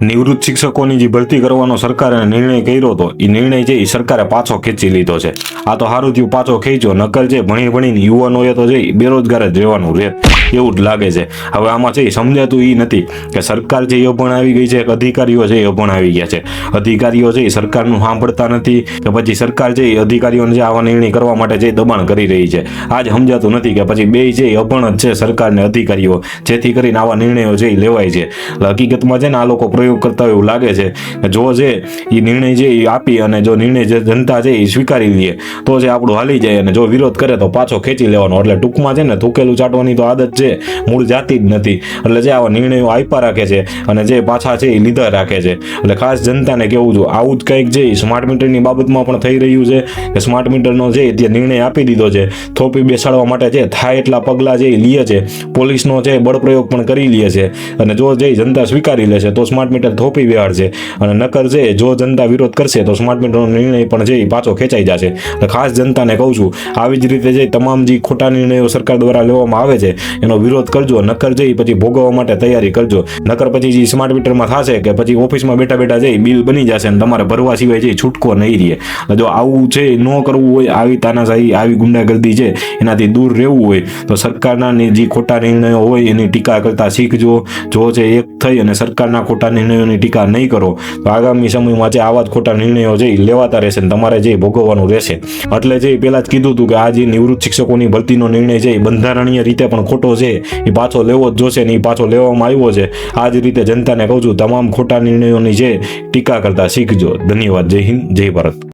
નિવૃત્ત શિક્ષકોની જે ભરતી કરવાનો સરકારે નિર્ણય કર્યો હતો એ નિર્ણય છે એ સરકારે પાછો ખેંચી લીધો છે. આ તો સારું થયું પાછો ખેંચ્યો, નકર છે ભણી ભણીને યુવાનોએ તો છે બેરોજગાર જ રહેવાનું રહે એવું જ લાગે છે. હવે આમાં છે સમજાતું એ નથી કે સરકાર છે એ અભણ આવી ગઈ છે કે અધિકારીઓ છે એ અભણ આવી ગયા છે. અધિકારીઓ છે એ સરકારનું સાંભળતા નથી કે પછી સરકાર છે એ અધિકારીઓને જે આવા નિર્ણય કરવા માટે જે દબાણ કરી રહી છે. આ જ સમજાતું નથી કે પછી બે છે એ અભણ જ છે સરકાર ને અધિકારીઓ, જેથી કરીને આવા નિર્ણયો છે એ લેવાય છે. હકીકતમાં છે ને આ લોકો પ્રયોગ કરતા એવું લાગે છે કે જો છે એ નિર્ણય છે એ આપી અને જો નિર્ણય જે જનતા છે એ સ્વીકારી લે તો છે આપણું હાલી જાય, અને જો વિરોધ કરે તો પાછો ખેંચી લેવાનો. એટલે ટૂંકમાં છે ને થૂકેલું ચાટવાની તો આદત છે મૂળ જાતી જ નથી. એટલે જે આવા નિર્ણયો આપ્યા રાખે છે અને જે પાછા છે એ લીધા રાખે છે. એટલે ખાસ જનતાને કેવું છું, આવું જ કંઈક છે સ્માર્ટ મીટરની બાબતમાં પણ થઈ રહ્યું છે કે સ્માર્ટ મીટરનો છે તે નિર્ણય આપી દીધો છે, થોપી બેસાડવા માટે છે થાય એટલા પગલાં છે એ લે છે, પોલીસનો છે બળપ્રયોગ પણ કરી લે છે, અને જો જે જનતા સ્વીકારી લેશે તો સ્માર્ટ મીટર થોપી બેહાડશે, અને નકર છે જો જનતા વિરોધ કરશે તો સ્માર્ટ મીટરનો નિર્ણય પણ છે એ પાછો ખેંચાઈ જશે. એટલે ખાસ જનતાને કહું છું, આવી જ રીતે જે તમામ જે ખોટા નિર્ણયો સરકાર દ્વારા લેવામાં આવે છે એનો વિરોધ કરજો, નકર જઈ પછી ભોગવવા માટે તૈયારી કરજો. નકર પછી જે સ્માર્ટ મીટરમાં થશે કે પછી ઓફિસમાં બેઠા બેઠા જઈ બિલ બની જશે અને તમારે ભરવા સિવાય જે છૂટકો નહીં રહે. જો આવું છે ન કરવું હોય, આવી તાનાશાહી આવી ગુંડાગર્દી છે એનાથી દૂર રહેવું હોય તો સરકારના જે ખોટા નિર્ણયો હોય એની ટીકા કરતા શીખજો. જો છે એક થઈ અને સરકારના ખોટા નિર્ણયોની ટીકા નહીં કરો તો આગામી સમયમાં છે આવા જ ખોટા નિર્ણયો છે લેવાતા રહેશે અને તમારે જે ભોગવવાનું રહેશે. એટલે જે પહેલા જ કીધું હતું કે આ જે નિવૃત્ત શિક્ષકોની ભરતીનો નિર્ણય છે એ બંધારણીય રીતે પણ ખોટો છે, એ પાછો લેવો જ જોશે ને એ પાછો લેવામાં આવ્યો છે. આ જ રીતે જનતાને કહું છું, તમામ ખોટા નિર્ણયોની છે ટીકા કરતા શીખજો. ધન્યવાદ. જય હિન્દ, જય ભારત.